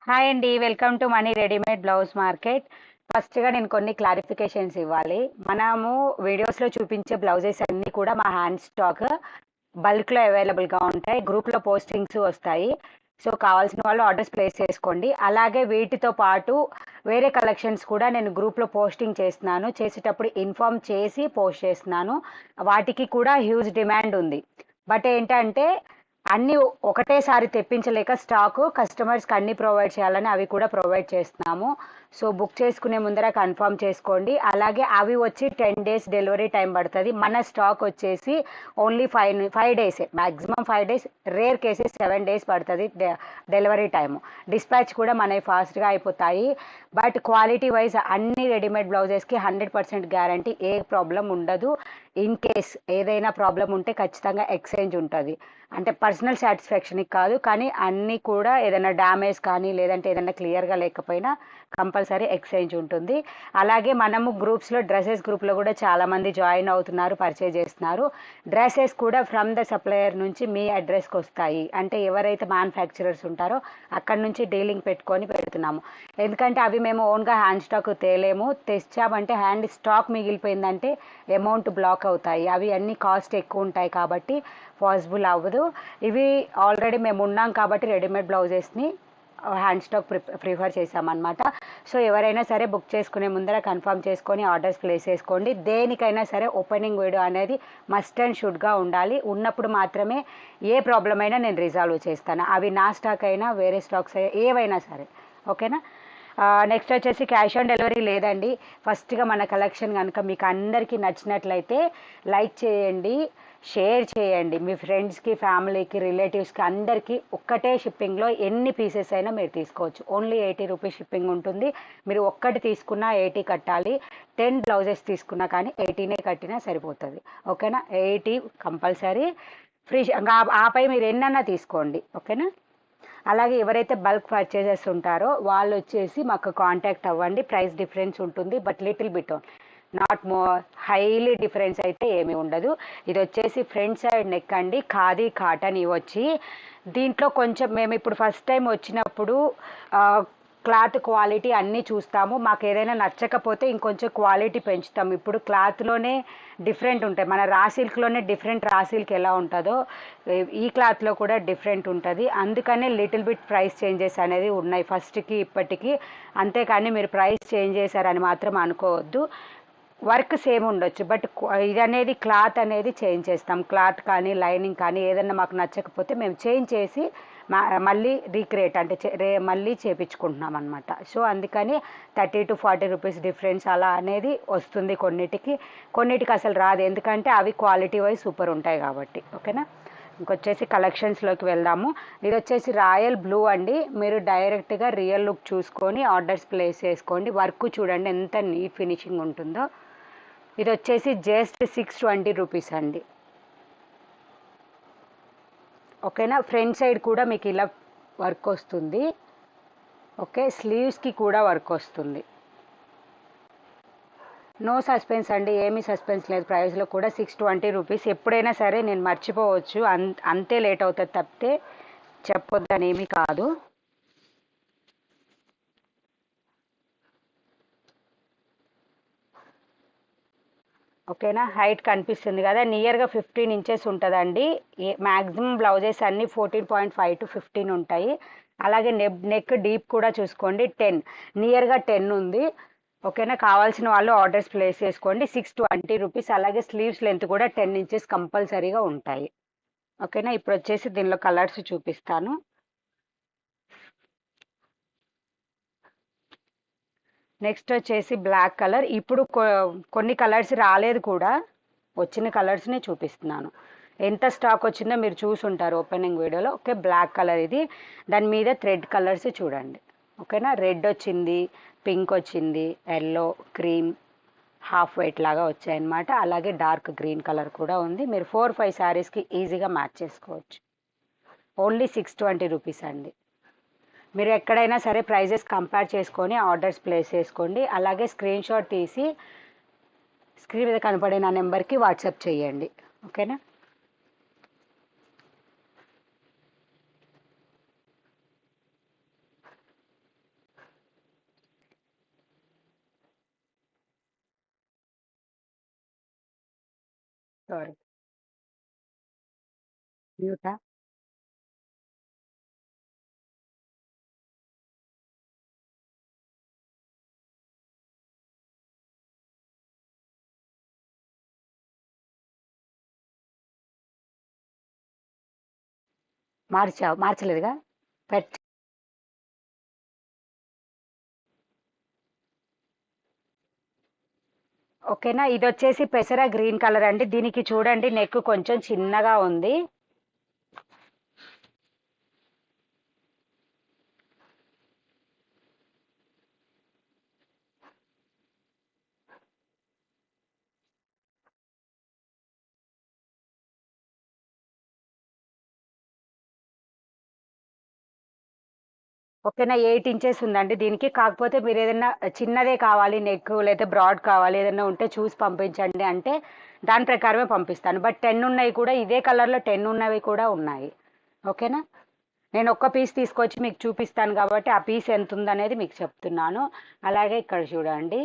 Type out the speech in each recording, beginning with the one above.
Hi అండి. Welcome to money readymade blouse market. ఫస్ట్‌గా నేను కొన్ని క్లారిఫికేషన్స్ ఇవ్వాలి. మనము వీడియోస్‌లో చూపించే బ్లౌజెస్ అన్నీ కూడా మా హ్యాండ్ స్టాక్ బల్క్‌లో అవైలబుల్‌గా ఉంటాయి. గ్రూప్‌లో పోస్టింగ్స్ వస్తాయి. సో, కావాల్సిన వాళ్ళు ఆర్డర్స్ ప్లేస్ చేసుకోండి. అలాగే వీటితో పాటు వేరే కలెక్షన్స్ కూడా నేను గ్రూప్‌లో పోస్టింగ్ చేస్తున్నాను. చేసేటప్పుడు ఇన్ఫార్మ్ చేసి పోస్ట్ చేస్తున్నాను. వాటికి కూడా హ్యూజ్ డిమాండ్ ఉంది. బట్ ఏంటంటే అన్నీ ఒకటేసారి తెప్పించలేక స్టాకు కస్టమర్స్‌కి అన్నీ ప్రొవైడ్ చేయాలని అవి కూడా ప్రొవైడ్ చేస్తున్నాము. సో, బుక్ చేసుకునే ముందర కన్ఫర్మ్ చేసుకోండి. అలాగే అవి వచ్చి 10 డేస్ డెలివరీ టైం పడతది. మన స్టాక్ వచ్చేసి ఓన్లీ 5 డేసే. Maximum 5 days, rare cases 7 days పడతది డెలివరీ టైము. డిస్పాచ్ కూడా మనవి ఫాస్ట్‌గా అయిపోతాయి. బట్ క్వాలిటీ వైజ్ అన్ని రెడీమేడ్ బ్లౌజెస్‌కి 100% గ్యారంటీ. ఏ ప్రాబ్లమ్ ఉండదు. ఇన్ కేస్ ఏదైనా ప్రాబ్లమ్ ఉంటే ఖచ్చితంగా ఎక్స్చేంజ్ ఉంటది. అంటే పర్సనల్ సాటిస్ఫాక్షన్‌కి కాదు. కానీ అన్నీ కూడా ఏదైనా డ్యామేజ్ కానీ, లేదంటే ఏదైనా క్లియర్‌గా లేకపోయినా కంపల్సరీ ఎక్స్చేంజ్ ఉంటుంది. అలాగే మనము డ్రెసెస్ గ్రూప్‌లో కూడా చాలామంది జాయిన్ అవుతున్నారు, పర్చేజ్ చేస్తున్నారు. డ్రెసెస్ కూడా ఫ్రమ్ ద సప్లయర్ నుంచి మీ అడ్రస్‌కి వస్తాయి. అంటే ఎవరైతే మ్యానుఫ్యాక్చరర్స్ ఉంటారో అక్కడి నుంచి డీలింగ్ పెట్టుకొని పెడుతున్నాము. ఎందుకంటే అవి మేము ఓన్‌గా హ్యాండ్ స్టాక్ తేలేము. తెచ్చామంటే హ్యాండ్ స్టాక్ మిగిలిపోయిందంటే అమౌంట్ బ్లాక్ అవుతాయి. అవి అన్నీ కాస్ట్ ఎక్కువ ఉంటాయి కాబట్టి పాసిబుల్ అవ్వదు. ఇవి ఆల్రెడీ మేము ఉన్నాం కాబట్టి రెడీమేడ్ బ్లౌజెస్ని హ్యాండ్ స్టాక్ ప్రిఫర్ చేసామన్నమాట. సో, ఎవరైనా సరే బుక్ చేసుకునే ముందర కన్ఫర్మ్ చేసుకొని ఆర్డర్స్ ప్లేస్ చేసుకోండి. దేనికైనా సరే ఓపెనింగ్ వీడియో అనేది మస్ట్ అండ్ షుడ్గా ఉండాలి. ఉన్నప్పుడు మాత్రమే ఏ ప్రాబ్లం అయినా నేను రిజాల్వ్ చేస్తాను. అవి నా స్టాక్ అయినా వేరే స్టాక్స్ ఏవైనా సరే. ఓకేనా? నెక్స్ట్ వచ్చేసి క్యాష్ ఆన్ డెలివరీ లేదండి. ఫస్ట్గా మన కలెక్షన్ కనుక మీకు అందరికీ నచ్చినట్లయితే లైక్ చేయండి, షేర్ చేయండి. మీ ఫ్రెండ్స్కి, ఫ్యామిలీకి, రిలేటివ్స్కి అందరికీ ఒక్కటే షిప్పింగ్లో ఎన్ని పీసెస్ అయినా మీరు తీసుకోవచ్చు. ఓన్లీ 80 రూపీస్ షిప్పింగ్ ఉంటుంది. మీరు ఒక్కటి తీసుకున్నా 80 కట్టాలి. 10 బ్లౌజెస్ తీసుకున్నా కానీ 80నే కట్టినా సరిపోతుంది. ఓకేనా? 80 కంపల్సరీ. ఫ్రీ. ఆపై మీరు ఎన్నన్నా తీసుకోండి. ఓకేనా? అలాగే ఎవరైతే బల్క్ పర్చేజెస్ ఉంటారో వాళ్ళు వచ్చేసి మాకు కాంటాక్ట్ అవ్వండి. ప్రైస్ డిఫరెన్స్ ఉంటుంది. But little bit not more. Highly difference అయితే ఏమీ ఉండదు. ఇది వచ్చేసి ఫ్రంట్ సైడ్ నెక్ అండి. ఖాదీ కాటన్ ఇవి వచ్చి దీంట్లో కొంచెం మేము ఇప్పుడు ఫస్ట్ టైం వచ్చినప్పుడు క్లాత్ క్వాలిటీ అన్నీ చూస్తాము. మాకు ఏదైనా నచ్చకపోతే ఇంకొంచెం క్వాలిటీ పెంచుతాము. ఇప్పుడు క్లాత్లోనే డిఫరెంట్ ఉంటాయి. మన రా సిల్క్లోనే డిఫరెంట్ రా సిల్క్ ఎలా ఉంటుందో ఈ క్లాత్లో కూడా డిఫరెంట్ ఉంటుంది. అందుకనే లిటిల్ బిట్ ప్రైస్ చేంజెస్ అనేది ఉన్నాయి ఫస్ట్కి ఇప్పటికీ. అంతేకాని మీరు ప్రైస్ చేంజ్ చేశారని మాత్రం అనుకోవద్దు. వర్క్ సేమ్ ఉండొచ్చు. బట్ ఇది అనేది క్లాత్ అనేది చేంజ్ చేస్తాం. క్లాత్ కానీ లైనింగ్ కానీ ఏదన్నా మాకు నచ్చకపోతే మేము చేంజ్ చేసి మళ్ళీ రీక్రియేట్ అంటే మళ్ళీ చేపించుకుంటున్నాం అనమాట. సో, అందుకని 30 to 40 రూపీస్ డిఫరెన్స్ అలా అనేది వస్తుంది కొన్నిటికి అసలు రాదు. ఎందుకంటే అవి క్వాలిటీ వైజ్ సూపర్ ఉంటాయి కాబట్టి. ఓకేనా? ఇంకొచ్చేసి కలెక్షన్స్లోకి వెళ్దాము. ఇది వచ్చేసి రాయల్ బ్లూ అండి. మీరు డైరెక్ట్గా రియల్ లుక్ చూసుకొని ఆర్డర్స్ ప్లేస్ చేసుకోండి. వర్క్ చూడండి ఎంత నీట్ ఫినిషింగ్ ఉంటుందో. ఇది వచ్చేసి జస్ట్ 620 రూపీస్ అండి. ఓకేనా? ఫ్రంట్ సైడ్ కూడా మీకు ఇలా వర్క్ వస్తుంది. ఓకే, స్లీవ్స్కి కూడా వర్క్ వస్తుంది. నో సస్పెన్స్ అండి, ఏమీ సస్పెన్స్ లేదు. ప్రైస్లో కూడా 620 రూపీస్. ఎప్పుడైనా సరే నేను మర్చిపోవచ్చు, అంతే లేట్ అవుతుంది తప్పితే చెప్పొద్దని ఏమీ కాదు. ఓకేనా? హైట్ కనిపిస్తుంది కదా, నియర్గా 15 ఇంచెస్ ఉంటుందండి. మ్యాక్సిమం బ్లౌజెస్ అన్నీ 14.5 to 15 ఉంటాయి. అలాగే నెక్ డీప్ కూడా చూసుకోండి. 10 నియర్గా 10 ఉంది. ఓకేనా? కావాల్సిన వాళ్ళు ఆర్డర్స్ ప్లేస్ చేసుకోండి. 620 రూపీస్. అలాగే స్లీవ్స్ లెంత్ కూడా 10 ఇంచెస్ కంపల్సరీగా ఉంటాయి. ఓకేనా? ఇప్పుడు వచ్చేసి దీనిలో కలర్స్ చూపిస్తాను. నెక్స్ట్ వచ్చేసి బ్లాక్ కలర్. ఇప్పుడు కొన్ని కలర్స్ రాలేదు కూడా, వచ్చిన కలర్స్ని చూపిస్తున్నాను. ఎంత స్టాక్ వచ్చిందో మీరు చూసుంటారు ఓపెనింగ్ వీడియోలో. ఓకే, బ్లాక్ కలర్ ఇది. దాని మీద థ్రెడ్ కలర్స్ చూడండి. ఓకేనా? రెడ్ వచ్చింది, పింక్ వచ్చింది, ఎల్లో, క్రీమ్, హాఫ్ వైట్ లాగా వచ్చాయన్నమాట. అలాగే డార్క్ గ్రీన్ కలర్ కూడా ఉంది. మీరు 4-5 శారీస్కి ఈజీగా మ్యాచ్ చేసుకోవచ్చు. ఓన్లీ 620 రూపీస్ అండి. మీరు ఎక్కడైనా సరే ప్రైజెస్ కంపేర్ చేసుకొని ఆర్డర్స్ ప్లేస్ చేసుకోండి. అలాగే స్క్రీన్ షాట్ తీసి స్క్రీన్ మీద కనపడే నా నెంబర్కి వాట్సాప్ చేయండి. ఓకేనా? మ్యూటా మార్చలేదుగా పెట్ ఓకేనా. ఇది వచ్చేసి పెసర గ్రీన్ కలర్ అండి. దీనికి చూడండి నెక్ కొంచెం చిన్నగా ఉంది. ఓకేనా. 8 ఇంచెస్ ఉందండి దీనికి. కాకపోతే మీరు ఏదైనా చిన్నదే కావాలి నెక్, లేదా బ్రాడ్ కావాలి ఏదైనా ఉంటే చూసి పంపించండి అంటే దాని ప్రకారమే పంపిస్తాను. బట్ 10 ఉన్నాయి కూడా, ఇదే కలర్లో 10 ఉన్నవి కూడా ఉన్నాయి. ఓకేనా. నేను ఒక్క పీస్ తీసుకొచ్చి మీకు చూపిస్తాను కాబట్టి ఆ పీస్ ఎంత ఉందనేది మీకు చెప్తున్నాను. అలాగే ఇక్కడ చూడండి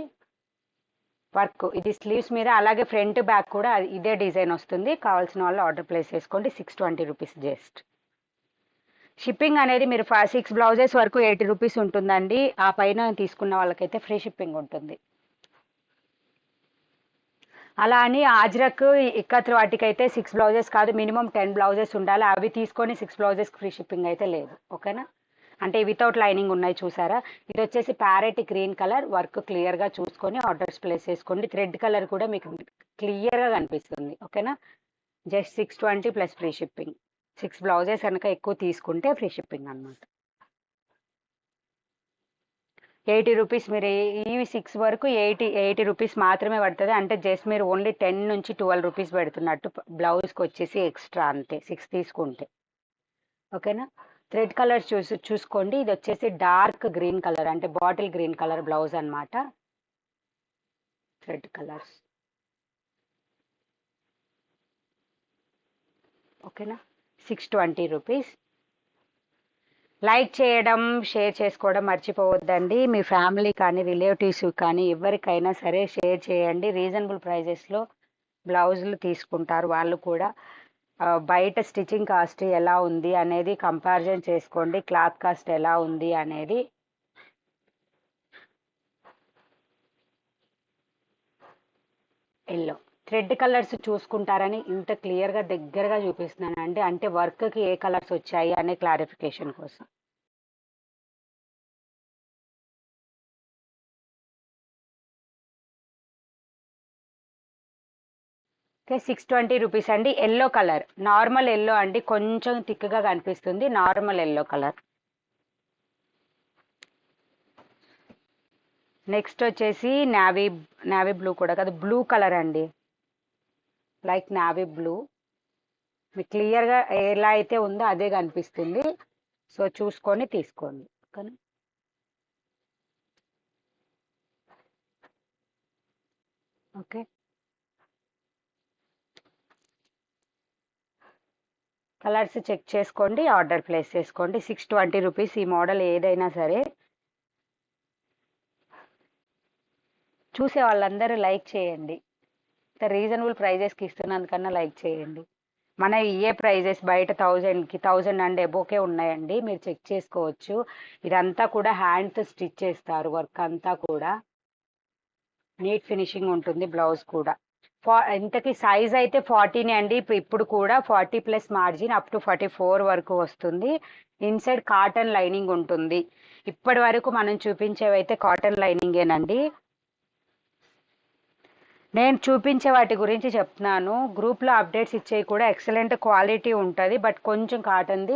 వర్క్, ఇది స్లీవ్స్ మీద, అలాగే ఫ్రంట్ బ్యాక్ కూడా ఇదే డిజైన్ వస్తుంది. కావాల్సిన వాళ్ళు ఆర్డర్ ప్లేస్ చేసుకోండి. 620 రూపీస్ జస్ట్. షిప్పింగ్ అనేది మీరు 6 బ్లౌజెస్ వరకు 80 రూపీస్ ఉంటుందండి. ఆ పైన తీసుకున్న వాళ్ళకైతే ఫ్రీ షిప్పింగ్ ఉంటుంది. అలా అని ఆజ్రక్ ఇక్కత్ వాటికైతే 6 బ్లౌజెస్ కాదు, మినిమం 10 బ్లౌజెస్ ఉండాలి. అవి తీసుకొని 6 బ్లౌజెస్ ఫ్రీ షిప్పింగ్ అయితే లేదు. ఓకేనా. అంటే వితౌట్ లైనింగ్ ఉన్నాయి చూసారా. ఇది వచ్చేసి ప్యారెట్ గ్రీన్ కలర్. వర్క్ క్లియర్గా చూసుకొని ఆర్డర్స్ ప్లేస్ చేసుకోండి. థ్రెడ్ కలర్ కూడా మీకు క్లియర్గా కనిపిస్తుంది. ఓకేనా. Just 620 plus free shipping. 6 blouses కనుక ఎక్కువ తీసుకుంటే ఫ్రీ షిప్పింగ్ అనమాట. 80 రూపీస్. మీరు ఇవి 6 వరకు 80 రూపీస్ మాత్రమే పడుతుంది. అంటే జస్ట్ మీరు ఓన్లీ 10 నుంచి 12 రూపీస్ పెడుతున్నట్టు. బ్లౌజ్కి వచ్చేసి ఎక్స్ట్రా అంతే 6 తీసుకుంటే. ఓకేనా. థ్రెడ్ కలర్ చూసుకోండి. ఇది వచ్చేసి డార్క్ గ్రీన్ కలర్, అంటే బాటిల్ గ్రీన్ కలర్ బ్లౌజ్ అనమాట. Thread colours. ఓకేనా. 620 రూపీస్. లైక్ చేయడం, షేర్ చేసుకోవడం మర్చిపోవద్దండి. మీ ఫ్యామిలీ కానీ రిలేటివ్స్ కానీ ఎవరికైనా సరే షేర్ చేయండి. రీజనబుల్ ప్రైజెస్లో బ్లౌజులు తీసుకుంటారు వాళ్ళు కూడా. బయట స్టిచ్చింగ్ కాస్ట్ ఎలా ఉంది అనేది కంపారిజన్ చేసుకోండి. క్లాత్ కాస్ట్ ఎలా ఉంది అనేది. ఎల్లో థ్రెడ్ కలర్స్ చూసుకుంటారని ఇంత క్లియర్గా దగ్గరగా చూపిస్తున్నానండి. అంటే వర్క్కి ఏ కలర్స్ వచ్చాయి అనే క్లారిఫికేషన్ కోసం. ఓకే. 620 రూపీస్ అండి. ఎల్లో కలర్, నార్మల్ ఎల్లో అండి, కొంచెం థిక్గా కనిపిస్తుంది. Normal yellow colour. నెక్స్ట్ వచ్చేసి నావీ బ్లూ కూడా కాదు, బ్లూ కలర్ అండి. Like navy blue. మీకు క్లియర్గా ఎలా అయితే ఉందో అదే కనిపిస్తుంది. సో చూసుకొని తీసుకోండి. ఓకేనా. ఓకే. కలర్స్ చెక్ చేసుకోండి, ఆర్డర్ ప్లేస్ చేసుకోండి. 620 రూపీస్ ఈ మోడల్ ఏదైనా సరే. చూసే వాళ్ళందరూ లైక్ చేయండి. ఇంత రీజనబుల్ ప్రైజెస్కి ఇస్తున్నందుకన్నా లైక్ చేయండి. మన ఇయే ప్రైజెస్ బయట 1000 అండ్ ఎబోకే ఉన్నాయండి. మీరు చెక్ చేసుకోవచ్చు. ఇదంతా కూడా హ్యాండ్తో స్టిచ్ చేస్తారు. వర్క్ అంతా కూడా నీట్ ఫినిషింగ్ ఉంటుంది. బ్లౌజ్ కూడా ఇంతకీ సైజ్ అయితే 40నే అండి. ఇప్పుడు కూడా 40 ప్లస్ మార్జిన్ అప్ టు 44 వరకు వస్తుంది. ఇన్సైడ్ కాటన్ లైనింగ్ ఉంటుంది. ఇప్పటి వరకు మనం చూపించేవైతే కాటన్ లైనింగేనండి. నేను చూపించే వాటి గురించి చెప్తున్నాను. గ్రూప్లో అప్డేట్స్ ఇచ్చేవి కూడా ఎక్సలెంట్ క్వాలిటీ ఉంటుంది. బట్ కొంచెం కాటన్ది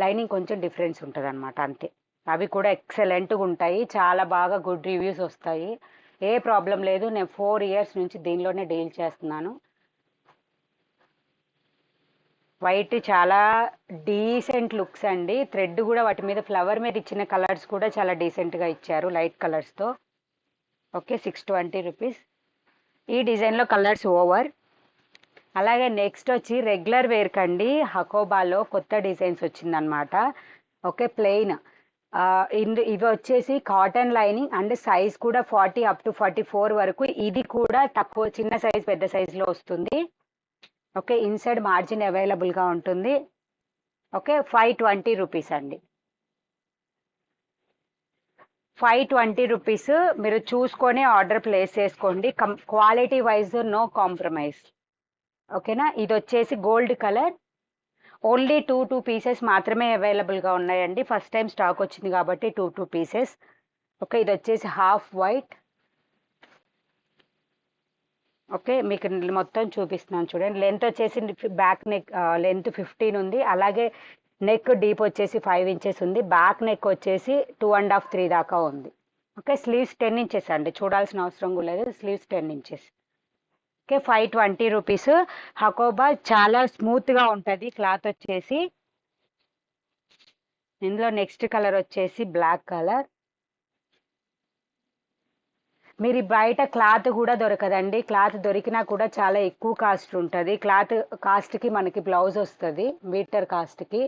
లైనింగ్ కొంచెం డిఫరెన్స్ ఉంటుంది అనమాట, అంతే. అవి కూడా ఎక్సలెంట్గా ఉంటాయి. చాలా బాగా గుడ్ రివ్యూస్ వస్తాయి. ఏ ప్రాబ్లం లేదు. నేను 4 ఇయర్స్ నుంచి దీనిలోనే డీల్ చేస్తున్నాను. వైట్ చాలా డీసెంట్ లుక్స్ అండి. థ్రెడ్ కూడా వాటి మీద ఫ్లవర్ మీద ఇచ్చిన కలర్స్ కూడా చాలా డీసెంట్గా ఇచ్చారు లైట్ కలర్స్తో. ఓకే. 620 రూపీస్. ఈ డిజైన్లో కలర్స్ ఓవర్. అలాగే నెక్స్ట్ వచ్చి రెగ్యులర్ వేర్ కండి. హకోబాలో కొత్త డిజైన్స్ వచ్చిందనమాట. ఓకే. ప్లెయిన్. ఇవి వచ్చేసి కాటన్ లైనింగ్ అండ్ సైజ్ కూడా 40 అప్ టు 44 వరకు. ఇది కూడా తక్కువ, చిన్న సైజ్ పెద్ద సైజులో వస్తుంది. ఓకే, ఇన్సైడ్ మార్జిన్ అవైలబుల్గా ఉంటుంది. ఓకే, 520 రూపీస్ అండి. 520 రూపీస్. మీరు చూసుకొని ఆర్డర్ ప్లేస్ చేసుకోండి. Quality wise no compromise. ఓకేనా. ఇది వచ్చేసి gold colour. Only two pieces మాత్రమే అవైలబుల్గా ఉన్నాయండి. ఫస్ట్ టైం స్టాక్ వచ్చింది కాబట్టి టూ పీసెస్. ఓకే, ఇది వచ్చేసి హాఫ్ వైట్. ఓకే, మీకు మొత్తం చూపిస్తున్నాను చూడండి. లెంత్ వచ్చేసి బ్యాక్ నెక్ లెంత్ 15 ఉంది. అలాగే నెక్ డీప్ వచ్చేసి 5 ఇంచెస్ ఉంది. బ్యాక్ నెక్ వచ్చేసి 2.5 3 దాకా ఉంది. ఓకే, స్లీవ్స్ 10 ఇంచెస్ అండి, చూడాల్సిన అవసరం కూడా లేదు. Sleeves 10 inches. Okay, 520 rupees. Hakoba చాలా స్మూత్గా ఉంటుంది క్లాత్ వచ్చేసి. ఇందులో నెక్స్ట్ కలర్ వచ్చేసి బ్లాక్ కలర్. మీరు బయట క్లాత్ కూడా దొరకదండి. క్లాత్ దొరికినా కూడా చాలా ఎక్కువ కాస్ట్ ఉంటుంది. క్లాత్ కాస్ట్కి మనకి బ్లౌజ్ వస్తుంది మీటర్ కాస్ట్కి.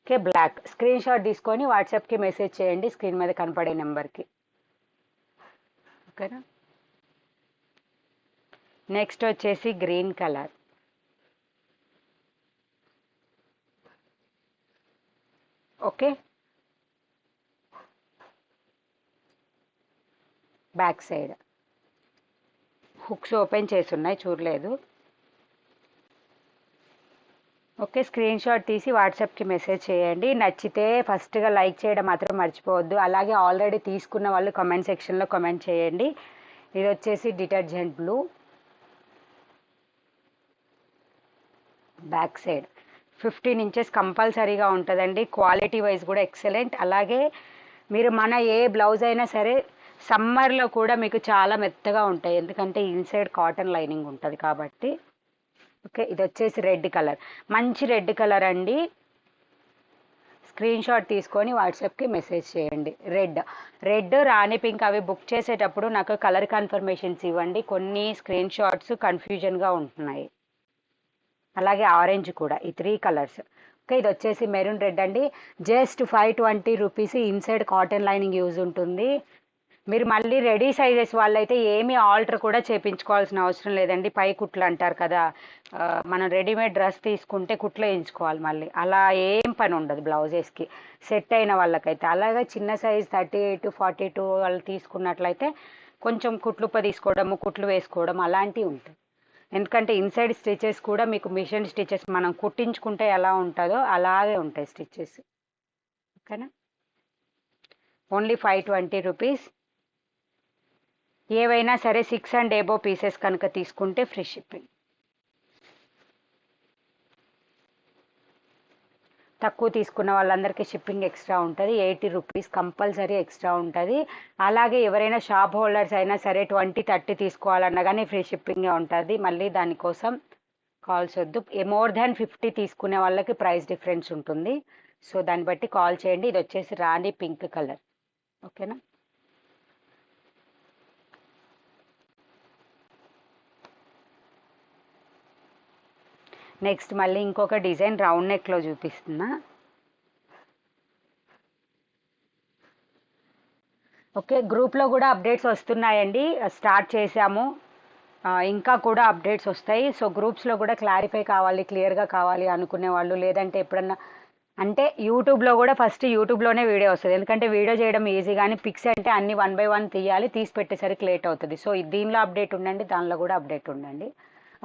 Okay, black. స్క్రీన్ షాట్ తీసుకొని వాట్సాప్కి మెసేజ్ చేయండి స్క్రీన్ మీద కనపడే నెంబర్కి. ఓకేనా. నెక్స్ట్ వచ్చేసి green colour. Okay, back side hooks open చేసి ఉన్నాయి, చూడలేదు. ఓకే, స్క్రీన్ షాట్ తీసి వాట్సాప్కి మెసేజ్ చేయండి. నచ్చితే ఫస్ట్గా లైక్ చేయడం మాత్రం మర్చిపోవద్దు. అలాగే ఆల్రెడీ తీసుకున్న వాళ్ళు కామెంట్ సెక్షన్లో కామెంట్ చేయండి. ఇది వచ్చేసి detergent blue. Back side 15 inches కంపల్సరీగా ఉంటుందండి. క్వాలిటీ వైజ్ కూడా ఎక్సలెంట్. అలాగే మీరు మన ఏ బ్లౌజ్ అయినా సరే సమ్మర్లో కూడా మీకు చాలా మెత్తగా ఉంటాయి, ఎందుకంటే ఇన్సైడ్ కాటన్ లైనింగ్ ఉంటుంది కాబట్టి. ఓకే, ఇది వచ్చేసి రెడ్ కలర్. మంచి రెడ్ కలర్ అండి. స్క్రీన్ షాట్ తీసుకొని వాట్సాప్కి మెసేజ్ చేయండి. రెడ్ రాణి పింక్ అవి బుక్ చేసేటప్పుడు నాకు కలర్ కన్ఫర్మేషన్స్ ఇవ్వండి. కొన్ని స్క్రీన్ షాట్స్ కన్ఫ్యూజన్గా ఉంటున్నాయి. అలాగే ఆరెంజ్ కూడా. ఈ 3 కలర్స్. ఓకే, ఇది వచ్చేసి మెరూన్ రెడ్ అండి. Just 520 rupees. Inside cotton lining use ఉంటుంది. మీరు మళ్ళీ రెడీ సైజెస్ వాళ్ళైతే ఏమీ ఆల్టర్ కూడా చేయించుకోవాల్సిన అవసరం లేదండి. పై కుట్లు అంటారు కదా, మనం రెడీమేడ్ డ్రెస్ తీసుకుంటే కుట్లు వేయించుకోవాలి మళ్ళీ. అలా ఏం పని ఉండదు బ్లౌజెస్కి సెట్ అయిన వాళ్ళకైతే. అలాగే చిన్న సైజ్ 38 42 వాళ్ళు తీసుకున్నట్లయితే కొంచెం కుట్లు తీసుకోవడము, కుట్లు వేసుకోవడం అలాంటివి ఉంటాయి. ఎందుకంటే ఇన్సైడ్ స్టిచెస్ కూడా మీకు మిషన్ స్టిచెస్ మనం కుట్టించుకుంటే ఎలా ఉంటుందో అలాగే ఉంటాయి స్టిచెస్. ఓకేనా. Only 520 rupees. ఏవైనా సరే 6 అండ్ ఎబో పీసెస్ కనుక తీసుకుంటే ఫ్రీ షిప్పింగ్. తక్కువ తీసుకున్న వాళ్ళందరికీ షిప్పింగ్ ఎక్స్ట్రా ఉంటుంది. 80 రూపీస్ కంపల్సరీ ఎక్స్ట్రా ఉంటుంది. అలాగే ఎవరైనా షాప్ హోల్డర్స్ అయినా సరే 20 30 తీసుకోవాలన్నా కానీ ఫ్రీ షిప్పింగే ఉంటుంది. మళ్ళీ దానికోసం కాల్స్ వద్దు. మోర్ దాన్ 50 తీసుకునే వాళ్ళకి ప్రైస్ డిఫరెన్స్ ఉంటుంది. సో దాన్ని బట్టి కాల్ చేయండి. ఇది వచ్చేసి రాణి పింక్ కలర్. ఓకేనా. నెక్స్ట్ మళ్ళీ ఇంకొక డిజైన్ రౌండ్ నెక్లో చూపిస్తున్నా. ఓకే, గ్రూప్లో కూడా అప్డేట్స్ వస్తున్నాయండి. స్టార్ట్ చేశాము, ఇంకా కూడా అప్డేట్స్ వస్తాయి. సో గ్రూప్స్లో కూడా క్లారిఫై కావాలి, క్లియర్గా కావాలి అనుకునే వాళ్ళు, లేదంటే ఎప్పుడన్నా అంటే యూట్యూబ్లో కూడా ఫస్ట్ యూట్యూబ్లోనే వీడియో వస్తుంది. ఎందుకంటే వీడియో చేయడం ఈజీ, కానీ పిక్స్ అంటే అన్ని 1 by 1 తీయాలి, తీసి పెట్టేసరికి లేట్ అవుతుంది. సో దీనిలో అప్డేట్ ఉండండి, దానిలో కూడా అప్డేట్ ఉండండి.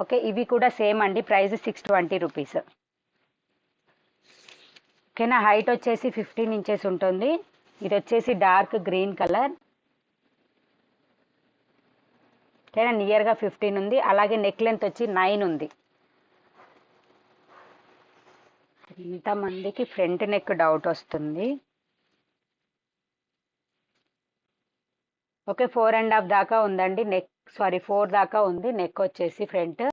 ఓకే, ఇవి కూడా సేమ్ అండి. Price 620 rupees. ఓకేనా. హైట్ వచ్చేసి 15 ఇంచెస్ ఉంటుంది. ఇది వచ్చేసి డార్క్ గ్రీన్ కలర్. ఓకేనా, నియర్గా 15 ఉంది. అలాగే నెక్ లెంత్ వచ్చి 9 ఉంది. ఇంతమందికి ఫ్రంట్ నెక్ డౌట్ వస్తుంది. ఓకే, 4.5 దాకా ఉందండి నెక్. 4 దాకా ఉంది నెక్ వచ్చేసి ఫ్రంట్.